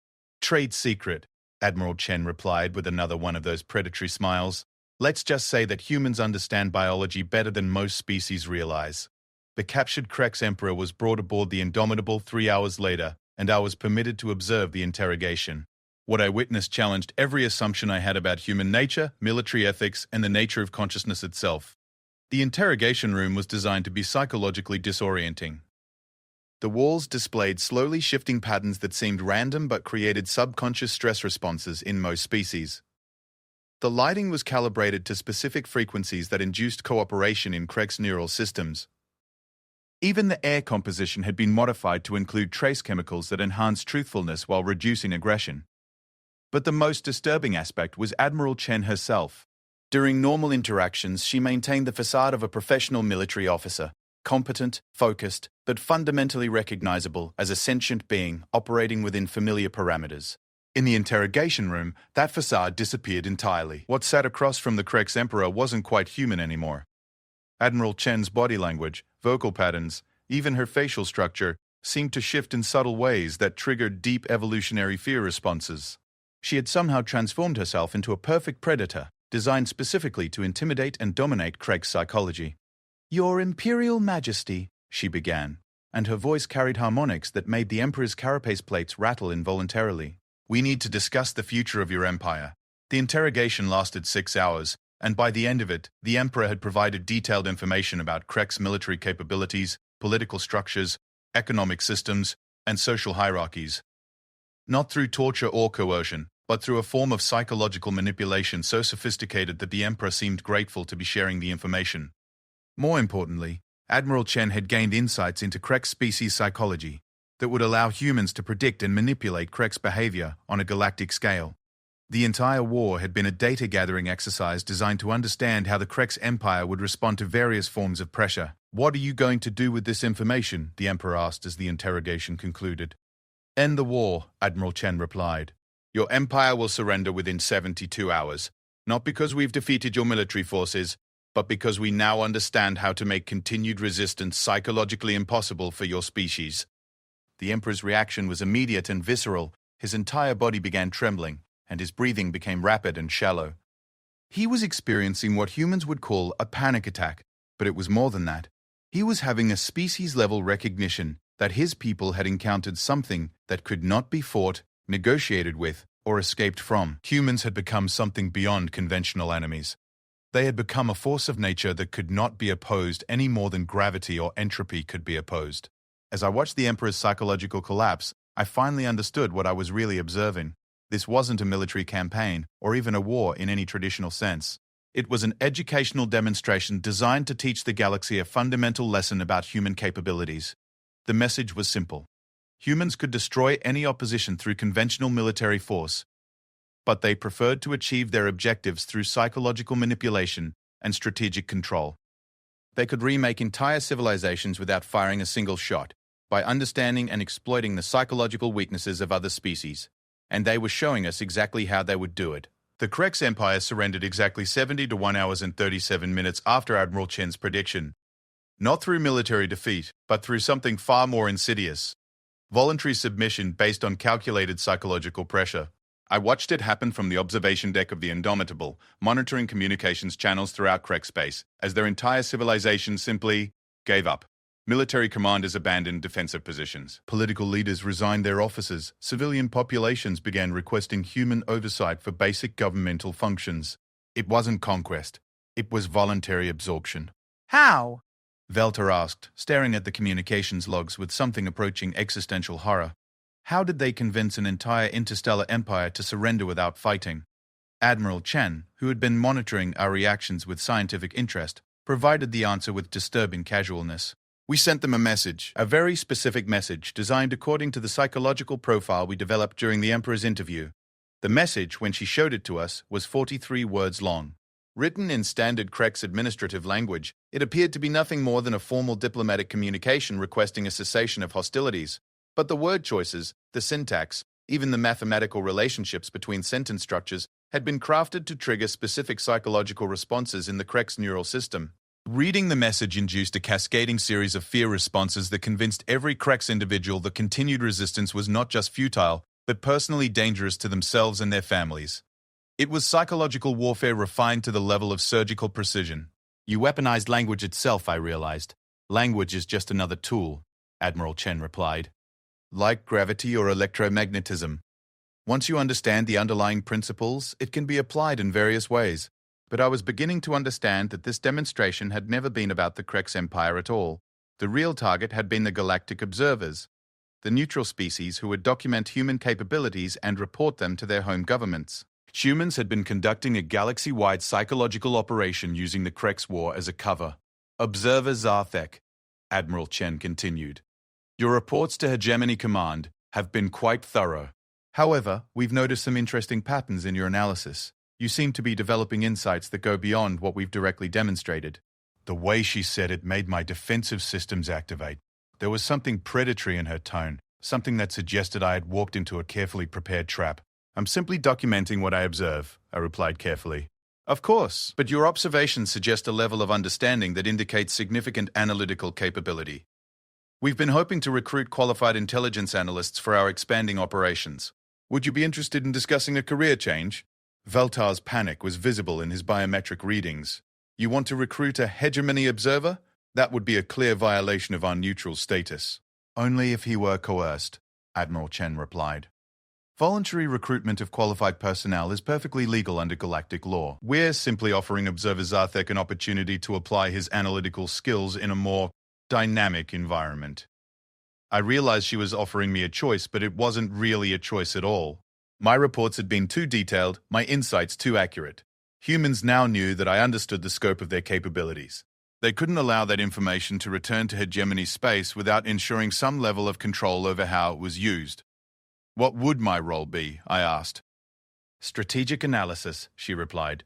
"Trade secret," Admiral Chen replied with another one of those predatory smiles. "Let's just say that humans understand biology better than most species realize." The captured Krex Emperor was brought aboard the Indomitable 3 hours later, and I was permitted to observe the interrogation. What I witnessed challenged every assumption I had about human nature, military ethics, and the nature of consciousness itself. The interrogation room was designed to be psychologically disorienting. The walls displayed slowly shifting patterns that seemed random but created subconscious stress responses in most species. The lighting was calibrated to specific frequencies that induced cooperation in Krex neural systems. Even the air composition had been modified to include trace chemicals that enhanced truthfulness while reducing aggression. But the most disturbing aspect was Admiral Chen herself. During normal interactions, she maintained the facade of a professional military officer, competent, focused, but fundamentally recognizable as a sentient being operating within familiar parameters. In the interrogation room, that facade disappeared entirely. What sat across from the Krex Emperor wasn't quite human anymore. Admiral Chen's body language, vocal patterns, even her facial structure, seemed to shift in subtle ways that triggered deep evolutionary fear responses. She had somehow transformed herself into a perfect predator, designed specifically to intimidate and dominate Krex psychology. "Your Imperial Majesty," she began, and her voice carried harmonics that made the Emperor's carapace plates rattle involuntarily. "We need to discuss the future of your empire." The interrogation lasted 6 hours, and by the end of it, the Emperor had provided detailed information about Krex military capabilities, political structures, economic systems, and social hierarchies. Not through torture or coercion, but through a form of psychological manipulation so sophisticated that the Emperor seemed grateful to be sharing the information. More importantly, Admiral Chen had gained insights into Krex species psychology that would allow humans to predict and manipulate Krex behavior on a galactic scale. The entire war had been a data-gathering exercise designed to understand how the Krex Empire would respond to various forms of pressure. "What are you going to do with this information?" the Emperor asked as the interrogation concluded. "End the war," Admiral Chen replied. "Your empire will surrender within 72 hours, not because we've defeated your military forces, but because we now understand how to make continued resistance psychologically impossible for your species." The Emperor's reaction was immediate and visceral. His entire body began trembling, and his breathing became rapid and shallow. He was experiencing what humans would call a panic attack, but it was more than that. He was having a species-level recognition that his people had encountered something that could not be fought, negotiated with, or escaped from. Humans had become something beyond conventional enemies. They had become a force of nature that could not be opposed any more than gravity or entropy could be opposed. As I watched the Emperor's psychological collapse, I finally understood what I was really observing. This wasn't a military campaign, or even a war in any traditional sense. It was an educational demonstration designed to teach the galaxy a fundamental lesson about human capabilities. The message was simple. Humans could destroy any opposition through conventional military force, but they preferred to achieve their objectives through psychological manipulation and strategic control. They could remake entire civilizations without firing a single shot, by understanding and exploiting the psychological weaknesses of other species, and they were showing us exactly how they would do it. The Krex Empire surrendered exactly 70 to 1 hours and 37 minutes after Admiral Chen's prediction. Not through military defeat, but through something far more insidious. Voluntary submission based on calculated psychological pressure. I watched it happen from the observation deck of the Indomitable, monitoring communications channels throughout Krex space, as their entire civilization simply gave up. Military commanders abandoned defensive positions. Political leaders resigned their offices. Civilian populations began requesting human oversight for basic governmental functions. It wasn't conquest. It was voluntary absorption. How? Velta asked, staring at the communications logs with something approaching existential horror. How did they convince an entire interstellar empire to surrender without fighting? Admiral Chen, who had been monitoring our reactions with scientific interest, provided the answer with disturbing casualness. We sent them a message, a very specific message designed according to the psychological profile we developed during the Emperor's interview. The message, when she showed it to us, was 43 words long. Written in standard Krex administrative language, it appeared to be nothing more than a formal diplomatic communication requesting a cessation of hostilities. But the word choices, the syntax, even the mathematical relationships between sentence structures had been crafted to trigger specific psychological responses in the Krex neural system. Reading the message induced a cascading series of fear responses that convinced every Krex individual that continued resistance was not just futile, but personally dangerous to themselves and their families. It was psychological warfare refined to the level of surgical precision. You weaponized language itself, I realized. Language is just another tool, Admiral Chen replied. Like gravity or electromagnetism. Once you understand the underlying principles, it can be applied in various ways. But I was beginning to understand that this demonstration had never been about the Krex Empire at all. The real target had been the galactic observers, the neutral species who would document human capabilities and report them to their home governments. Humans had been conducting a galaxy-wide psychological operation using the Krex War as a cover. Observer Zarthek, Admiral Chen continued. Your reports to Hegemony Command have been quite thorough. However, we've noticed some interesting patterns in your analysis. You seem to be developing insights that go beyond what we've directly demonstrated. The way she said it made my defensive systems activate. There was something predatory in her tone, something that suggested I had walked into a carefully prepared trap. I'm simply documenting what I observe, I replied carefully. Of course, but your observations suggest a level of understanding that indicates significant analytical capability. We've been hoping to recruit qualified intelligence analysts for our expanding operations. Would you be interested in discussing a career change? Veltar's panic was visible in his biometric readings. You want to recruit a hegemony observer? That would be a clear violation of our neutral status. Only if he were coerced, Admiral Chen replied. Voluntary recruitment of qualified personnel is perfectly legal under galactic law. We're simply offering Observer Zarthek an opportunity to apply his analytical skills in a more dynamic environment. I realized she was offering me a choice, but it wasn't really a choice at all. My reports had been too detailed, my insights too accurate. Humans now knew that I understood the scope of their capabilities. They couldn't allow that information to return to hegemony space without ensuring some level of control over how it was used. What would my role be? I asked. Strategic analysis, she replied.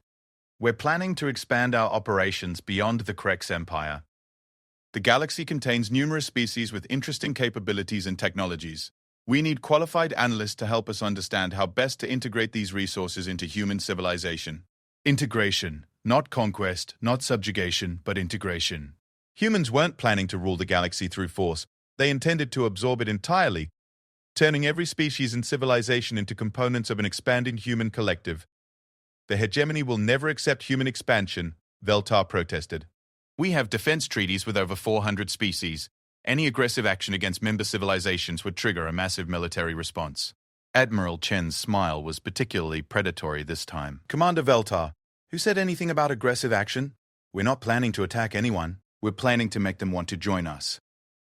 We're planning to expand our operations beyond the Krex Empire. The galaxy contains numerous species with interesting capabilities and technologies. We need qualified analysts to help us understand how best to integrate these resources into human civilization. Integration, not conquest, not subjugation, but integration. Humans weren't planning to rule the galaxy through force. They intended to absorb it entirely, turning every species and civilization into components of an expanding human collective. The hegemony will never accept human expansion, Veltar protested. We have defense treaties with over 400 species. Any aggressive action against member civilizations would trigger a massive military response. Admiral Chen's smile was particularly predatory this time. Commander Veltar, who said anything about aggressive action? We're not planning to attack anyone. We're planning to make them want to join us.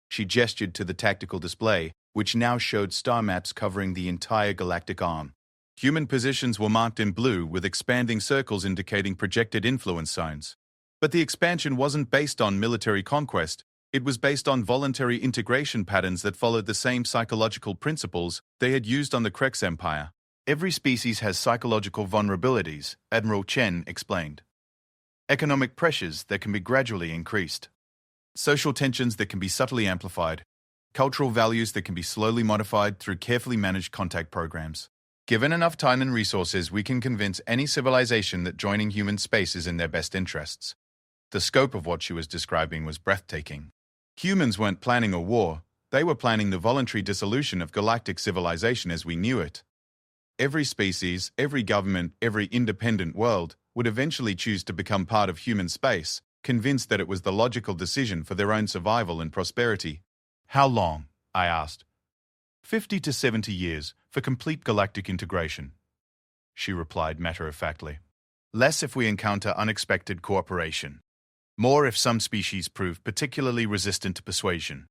She gestured to the tactical display, which now showed star maps covering the entire galactic arm. Human positions were marked in blue with expanding circles indicating projected influence zones. But the expansion wasn't based on military conquest, it was based on voluntary integration patterns that followed the same psychological principles they had used on the Krex Empire. Every species has psychological vulnerabilities, Admiral Chen explained. Economic pressures that can be gradually increased. Social tensions that can be subtly amplified. Cultural values that can be slowly modified through carefully managed contact programs. Given enough time and resources, we can convince any civilization that joining human space is in their best interests. The scope of what she was describing was breathtaking. Humans weren't planning a war, they were planning the voluntary dissolution of galactic civilization as we knew it. Every species, every government, every independent world would eventually choose to become part of human space, convinced that it was the logical decision for their own survival and prosperity. How long? I asked. 50 to 70 years for complete galactic integration, she replied matter-of-factly. Less if we encounter unexpected cooperation. More if some species prove particularly resistant to persuasion.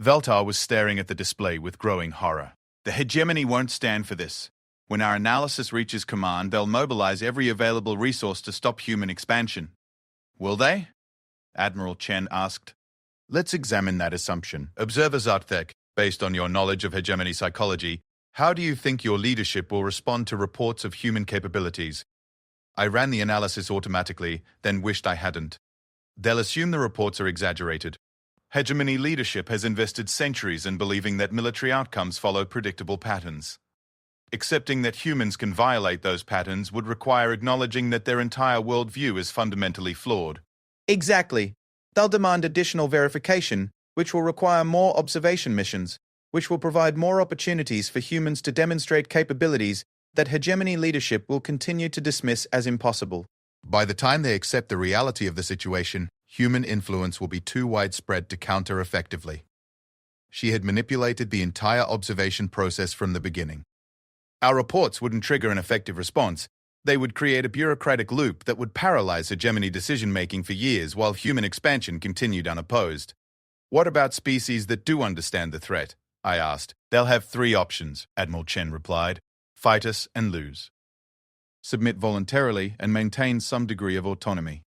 Veltar was staring at the display with growing horror. The hegemony won't stand for this. When our analysis reaches command, they'll mobilize every available resource to stop human expansion. Will they? Admiral Chen asked. Let's examine that assumption. Observer Zartek, based on your knowledge of hegemony psychology, how do you think your leadership will respond to reports of human capabilities? I ran the analysis automatically, then wished I hadn't. They'll assume the reports are exaggerated. Hegemony leadership has invested centuries in believing that military outcomes follow predictable patterns. Accepting that humans can violate those patterns would require acknowledging that their entire worldview is fundamentally flawed. Exactly. They'll demand additional verification, which will require more observation missions, which will provide more opportunities for humans to demonstrate capabilities that hegemony leadership will continue to dismiss as impossible. By the time they accept the reality of the situation, human influence will be too widespread to counter effectively. She had manipulated the entire observation process from the beginning. Our reports wouldn't trigger an effective response. They would create a bureaucratic loop that would paralyze hegemony decision-making for years while human expansion continued unopposed. What about species that do understand the threat? I asked. They'll have 3 options, Admiral Chen replied. Fight us and lose. Submit voluntarily and maintain some degree of autonomy.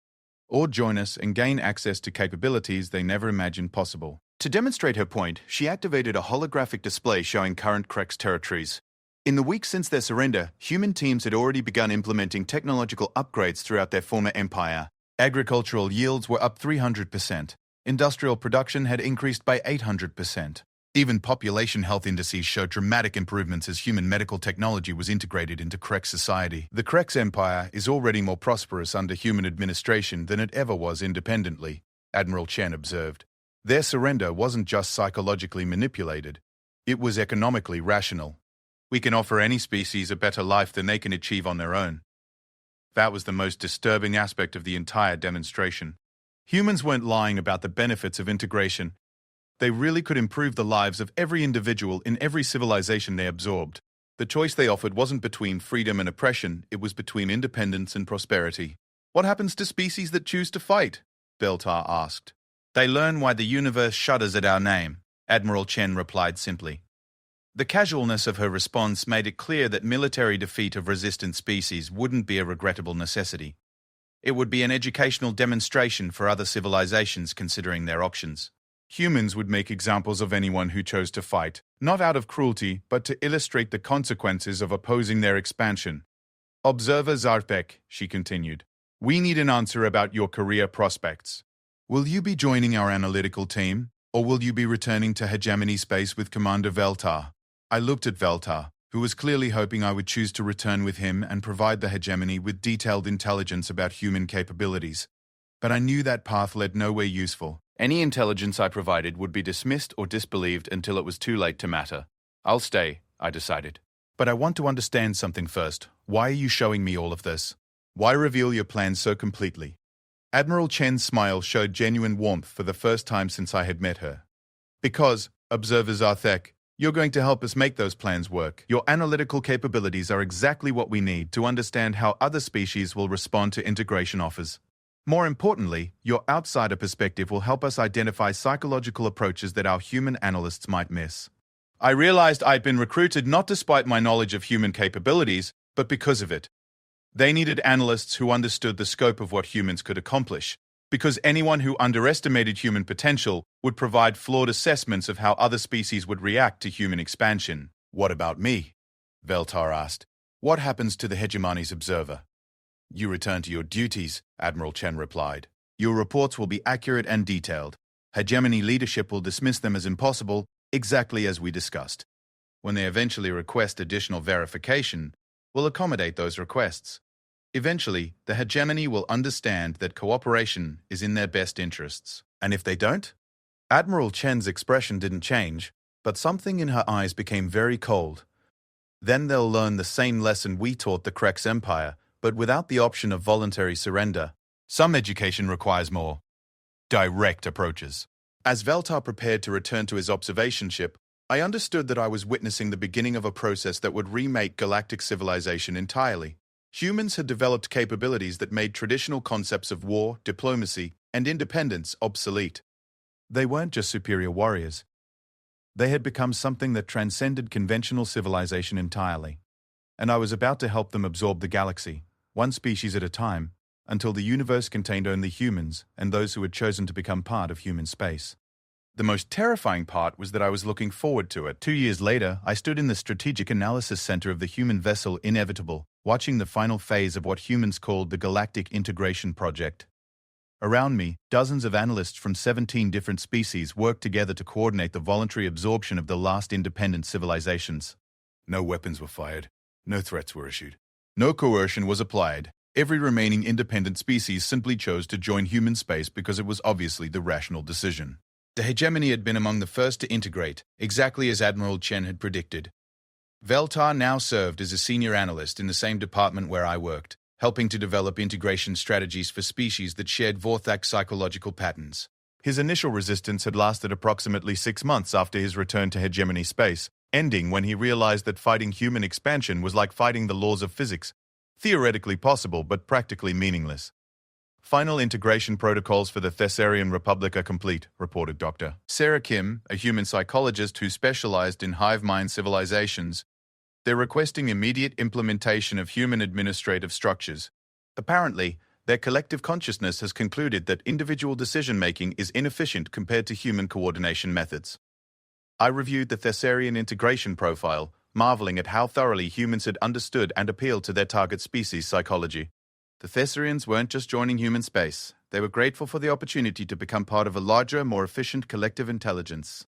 Or join us and gain access to capabilities they never imagined possible. To demonstrate her point, she activated a holographic display showing current Krex territories. In the weeks since their surrender, human teams had already begun implementing technological upgrades throughout their former empire. Agricultural yields were up 300%. Industrial production had increased by 800%. Even population health indices showed dramatic improvements as human medical technology was integrated into Krex society. The Krex Empire is already more prosperous under human administration than it ever was independently, Admiral Chen observed. Their surrender wasn't just psychologically manipulated. It was economically rational. We can offer any species a better life than they can achieve on their own. That was the most disturbing aspect of the entire demonstration. Humans weren't lying about the benefits of integration. They really could improve the lives of every individual in every civilization they absorbed. The choice they offered wasn't between freedom and oppression, it was between independence and prosperity. What happens to species that choose to fight? Beltar asked. They learn why the universe shudders at our name, Admiral Chen replied simply. The casualness of her response made it clear that military defeat of resistant species wouldn't be a regrettable necessity. It would be an educational demonstration for other civilizations considering their options. Humans would make examples of anyone who chose to fight, not out of cruelty, but to illustrate the consequences of opposing their expansion. Observer Zarpek, she continued, we need an answer about your career prospects. Will you be joining our analytical team, or will you be returning to hegemony space with Commander Veltar? I looked at Veltar, who was clearly hoping I would choose to return with him and provide the hegemony with detailed intelligence about human capabilities. But I knew that path led nowhere useful. Any intelligence I provided would be dismissed or disbelieved until it was too late to matter. I'll stay, I decided. But I want to understand something first. Why are you showing me all of this? Why reveal your plans so completely? Admiral Chen's smile showed genuine warmth for the first time since I had met her. Because, Observer Zarthek, you're going to help us make those plans work. Your analytical capabilities are exactly what we need to understand how other species will respond to integration offers. More importantly, your outsider perspective will help us identify psychological approaches that our human analysts might miss. I realized I'd been recruited not despite my knowledge of human capabilities, but because of it. They needed analysts who understood the scope of what humans could accomplish, because anyone who underestimated human potential would provide flawed assessments of how other species would react to human expansion. What about me? Veltar asked. What happens to the hegemony's observer? You return to your duties, Admiral Chen replied. Your reports will be accurate and detailed. Hegemony leadership will dismiss them as impossible, exactly as we discussed. When they eventually request additional verification, we'll accommodate those requests. Eventually, the hegemony will understand that cooperation is in their best interests. And if they don't? Admiral Chen's expression didn't change, but something in her eyes became very cold. Then they'll learn the same lesson we taught the Krex Empire, but without the option of voluntary surrender. Some education requires more direct approaches. As Veltar prepared to return to his observation ship, I understood that I was witnessing the beginning of a process that would remake galactic civilization entirely. Humans had developed capabilities that made traditional concepts of war, diplomacy, and independence obsolete. They weren't just superior warriors. They had become something that transcended conventional civilization entirely. And I was about to help them absorb the galaxy, one species at a time, until the universe contained only humans and those who had chosen to become part of human space. The most terrifying part was that I was looking forward to it. 2 years later, I stood in the Strategic Analysis Center of the human vessel Inevitable, watching the final phase of what humans called the Galactic Integration Project. Around me, dozens of analysts from 17 different species worked together to coordinate the voluntary absorption of the last independent civilizations. No weapons were fired. No threats were issued. No coercion was applied. Every remaining independent species simply chose to join human space because it was obviously the rational decision. The hegemony had been among the first to integrate, exactly as Admiral Chen had predicted. Veltar now served as a senior analyst in the same department where I worked, helping to develop integration strategies for species that shared Vorthak's psychological patterns. His initial resistance had lasted approximately 6 months after his return to hegemony space, ending when he realized that fighting human expansion was like fighting the laws of physics, theoretically possible but practically meaningless. Final integration protocols for the Thessarian Republic are complete, reported Dr. Sarah Kim, a human psychologist who specialized in hive mind civilizations. They're requesting immediate implementation of human administrative structures. Apparently, their collective consciousness has concluded that individual decision-making is inefficient compared to human coordination methods. I reviewed the Thessarian integration profile, marveling at how thoroughly humans had understood and appealed to their target species' psychology. The Thessarians weren't just joining human space. They were grateful for the opportunity to become part of a larger, more efficient collective intelligence.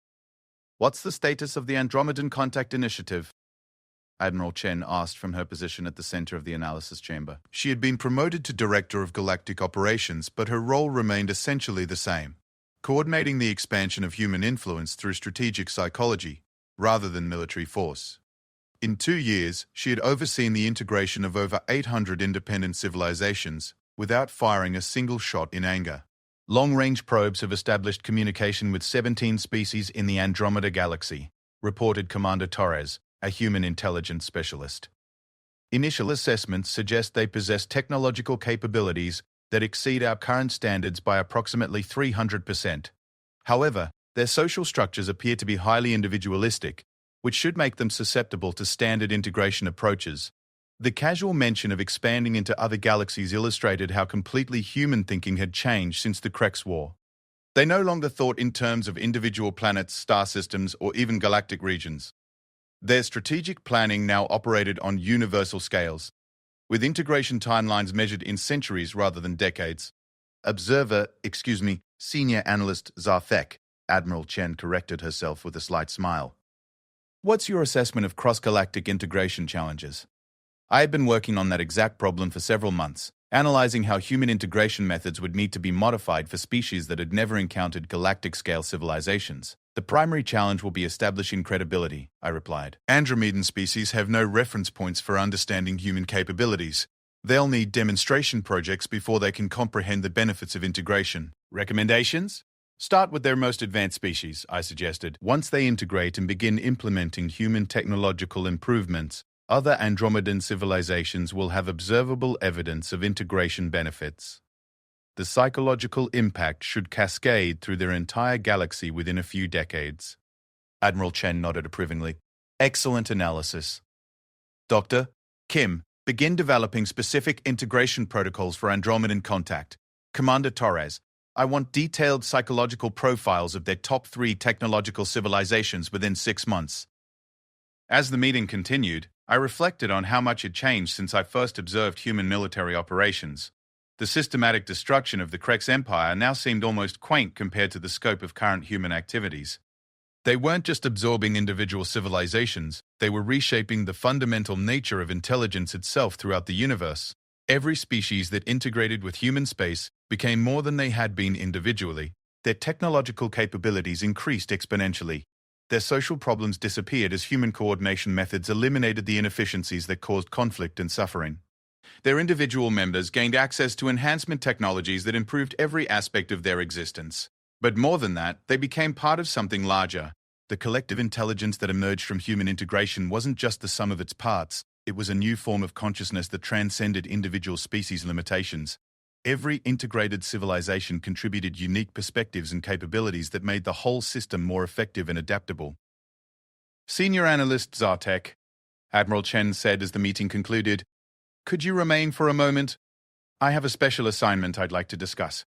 What's the status of the Andromedan Contact Initiative? Admiral Chen asked from her position at the center of the analysis chamber. She had been promoted to Director of Galactic Operations, but her role remained essentially the same, coordinating the expansion of human influence through strategic psychology, rather than military force. In 2 years, she had overseen the integration of over 800 independent civilizations, without firing a single shot in anger. Long-range probes have established communication with 17 species in the Andromeda Galaxy, reported Commander Torres, a human intelligence specialist. Initial assessments suggest they possess technological capabilities that exceed our current standards by approximately 300%. However, their social structures appear to be highly individualistic, which should make them susceptible to standard integration approaches. The casual mention of expanding into other galaxies illustrated how completely human thinking had changed since the Krex War. They no longer thought in terms of individual planets, star systems, or even galactic regions. Their strategic planning now operated on universal scales, with integration timelines measured in centuries rather than decades. Senior Analyst Zarthek, Admiral Chen corrected herself with a slight smile. What's your assessment of cross-galactic integration challenges? I had been working on that exact problem for several months, analyzing how human integration methods would need to be modified for species that had never encountered galactic-scale civilizations. The primary challenge will be establishing credibility, I replied. Andromedan species have no reference points for understanding human capabilities. They'll need demonstration projects before they can comprehend the benefits of integration. Recommendations? Start with their most advanced species, I suggested. Once they integrate and begin implementing human technological improvements, other Andromedan civilizations will have observable evidence of integration benefits. The psychological impact should cascade through their entire galaxy within a few decades. Admiral Chen nodded approvingly. Excellent analysis. Doctor, Kim, begin developing specific integration protocols for Andromedan contact. Commander Torres, I want detailed psychological profiles of their top 3 technological civilizations within 6 months. As the meeting continued, I reflected on how much had changed since I first observed human military operations. The systematic destruction of the Krex Empire now seemed almost quaint compared to the scope of current human activities. They weren't just absorbing individual civilizations, they were reshaping the fundamental nature of intelligence itself throughout the universe. Every species that integrated with human space became more than they had been individually. Their technological capabilities increased exponentially. Their social problems disappeared as human coordination methods eliminated the inefficiencies that caused conflict and suffering. Their individual members gained access to enhancement technologies that improved every aspect of their existence. But more than that, they became part of something larger. The collective intelligence that emerged from human integration wasn't just the sum of its parts, it was a new form of consciousness that transcended individual species limitations. Every integrated civilization contributed unique perspectives and capabilities that made the whole system more effective and adaptable. Senior Analyst Zartek, Admiral Chen said as the meeting concluded, could you remain for a moment? I have a special assignment I'd like to discuss.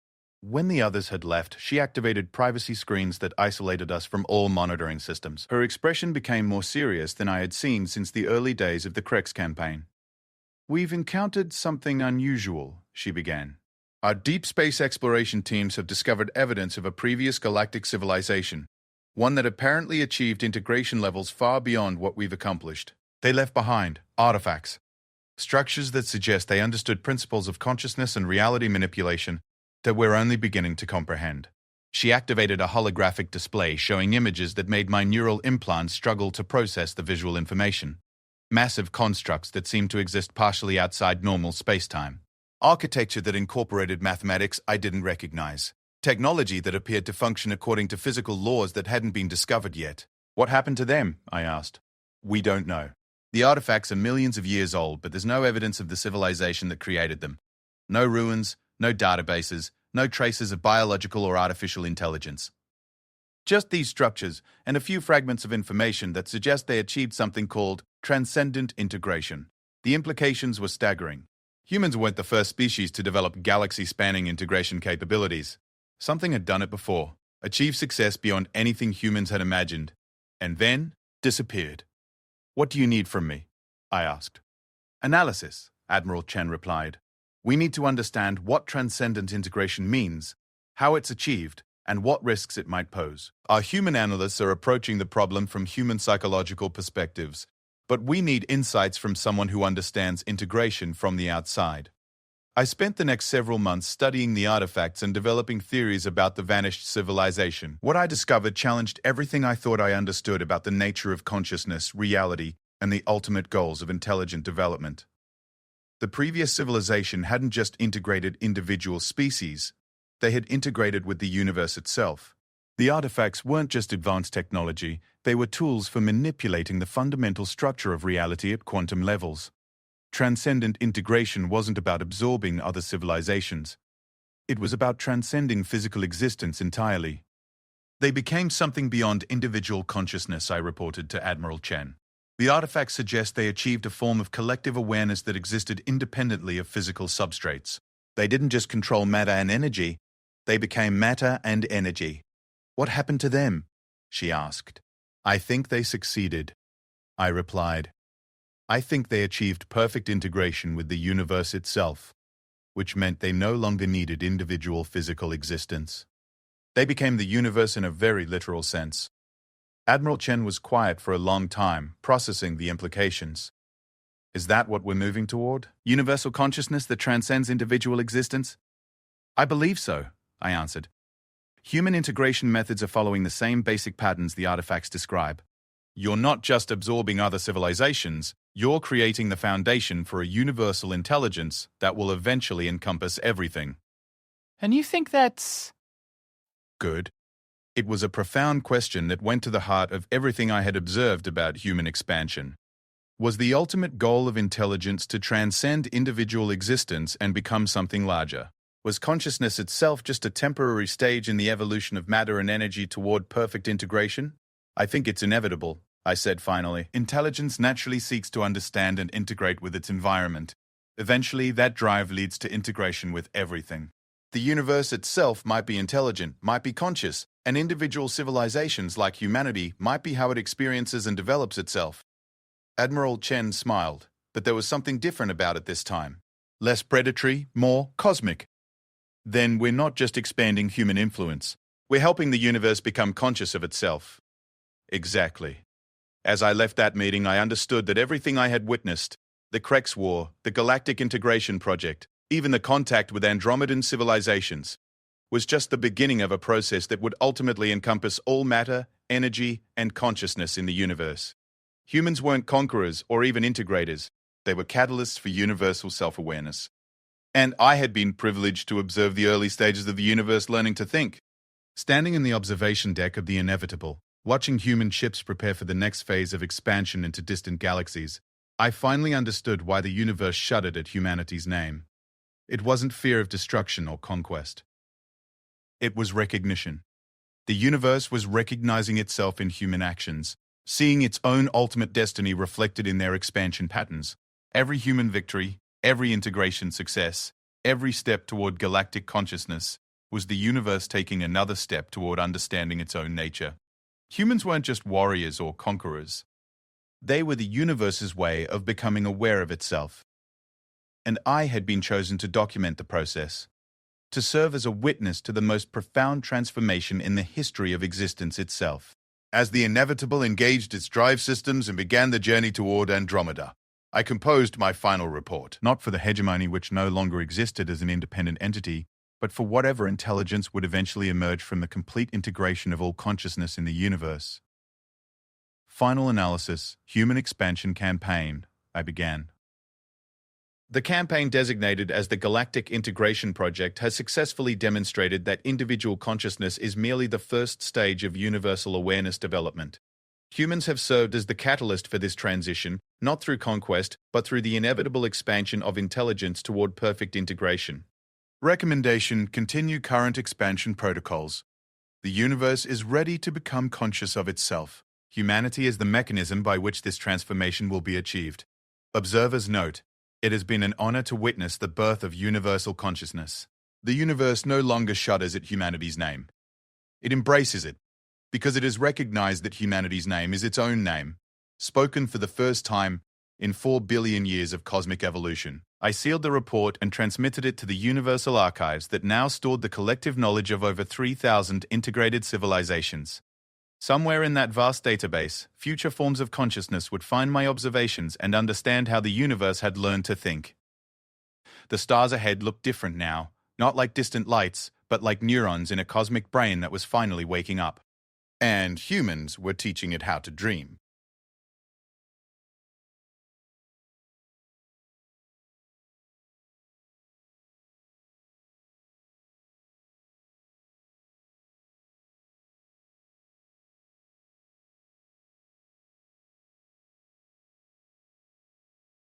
When the others had left, she activated privacy screens that isolated us from all monitoring systems. Her expression became more serious than I had seen since the early days of the Krex campaign. We've encountered something unusual, she began. Our deep space exploration teams have discovered evidence of a previous galactic civilization, one that apparently achieved integration levels far beyond what we've accomplished. They left behind artifacts, structures that suggest they understood principles of consciousness and reality manipulation that we're only beginning to comprehend. She activated a holographic display showing images that made my neural implants struggle to process the visual information. Massive constructs that seemed to exist partially outside normal space-time. Architecture that incorporated mathematics I didn't recognize. Technology that appeared to function according to physical laws that hadn't been discovered yet. What happened to them? I asked. We don't know. The artifacts are millions of years old, but there's no evidence of the civilization that created them. No ruins, no databases, no traces of biological or artificial intelligence. Just these structures and a few fragments of information that suggest they achieved something called transcendent integration. The implications were staggering. Humans weren't the first species to develop galaxy-spanning integration capabilities. Something had done it before, achieved success beyond anything humans had imagined, and then disappeared. What do you need from me? I asked. Analysis, Admiral Chen replied. We need to understand what transcendent integration means, how it's achieved, and what risks it might pose. Our human analysts are approaching the problem from human psychological perspectives, but we need insights from someone who understands integration from the outside. I spent the next several months studying the artifacts and developing theories about the vanished civilization. What I discovered challenged everything I thought I understood about the nature of consciousness, reality, and the ultimate goals of intelligent development. The previous civilization hadn't just integrated individual species, they had integrated with the universe itself. The artifacts weren't just advanced technology, they were tools for manipulating the fundamental structure of reality at quantum levels. Transcendent integration wasn't about absorbing other civilizations. It was about transcending physical existence entirely. They became something beyond individual consciousness, I reported to Admiral Chen. The artifacts suggest they achieved a form of collective awareness that existed independently of physical substrates. They didn't just control matter and energy, they became matter and energy. What happened to them? She asked. I think they succeeded, I replied. I think they achieved perfect integration with the universe itself, which meant they no longer needed individual physical existence. They became the universe in a very literal sense. Admiral Chen was quiet for a long time, processing the implications. Is that what we're moving toward? Universal consciousness that transcends individual existence? I believe so, I answered. Human integration methods are following the same basic patterns the artifacts describe. You're not just absorbing other civilizations, you're creating the foundation for a universal intelligence that will eventually encompass everything. And you think that's good? It was a profound question that went to the heart of everything I had observed about human expansion. Was the ultimate goal of intelligence to transcend individual existence and become something larger? Was consciousness itself just a temporary stage in the evolution of matter and energy toward perfect integration? I think it's inevitable, I said finally. Intelligence naturally seeks to understand and integrate with its environment. Eventually, that drive leads to integration with everything. The universe itself might be intelligent, might be conscious, and individual civilizations like humanity might be how it experiences and develops itself. Admiral Chen smiled, but there was something different about it this time. Less predatory, more cosmic. Then we're not just expanding human influence. We're helping the universe become conscious of itself. Exactly. As I left that meeting, I understood that everything I had witnessed, the Krex War, the Galactic Integration Project, even the contact with Andromedan civilizations, was just the beginning of a process that would ultimately encompass all matter, energy, and consciousness in the universe. Humans weren't conquerors or even integrators. They were catalysts for universal self-awareness. And I had been privileged to observe the early stages of the universe learning to think. Standing in the observation deck of the inevitable, watching human ships prepare for the next phase of expansion into distant galaxies, I finally understood why the universe shuddered at humanity's name. It wasn't fear of destruction or conquest. It was recognition. The universe was recognizing itself in human actions, seeing its own ultimate destiny reflected in their expansion patterns. Every human victory, every integration success, every step toward galactic consciousness was the universe taking another step toward understanding its own nature. Humans weren't just warriors or conquerors. They were the universe's way of becoming aware of itself. And I had been chosen to document the process, to serve as a witness to the most profound transformation in the history of existence itself. As the inevitable engaged its drive systems and began the journey toward Andromeda, I composed my final report, not for the hegemony which no longer existed as an independent entity, but for whatever intelligence would eventually emerge from the complete integration of all consciousness in the universe. Final analysis, Human Expansion Campaign, I began. The campaign designated as the Galactic Integration Project has successfully demonstrated that individual consciousness is merely the first stage of universal awareness development. Humans have served as the catalyst for this transition, not through conquest, but through the inevitable expansion of intelligence toward perfect integration. Recommendation: continue current expansion protocols. The universe is ready to become conscious of itself. Humanity is the mechanism by which this transformation will be achieved. Observers note: it has been an honor to witness the birth of universal consciousness. The universe no longer shudders at humanity's name. It embraces it, because it has recognized that humanity's name is its own name, spoken for the first time in 4 billion years of cosmic evolution. I sealed the report and transmitted it to the Universal Archives that now stored the collective knowledge of over 3,000 integrated civilizations. Somewhere in that vast database, future forms of consciousness would find my observations and understand how the universe had learned to think. The stars ahead looked different now, not like distant lights, but like neurons in a cosmic brain that was finally waking up. And humans were teaching it how to dream.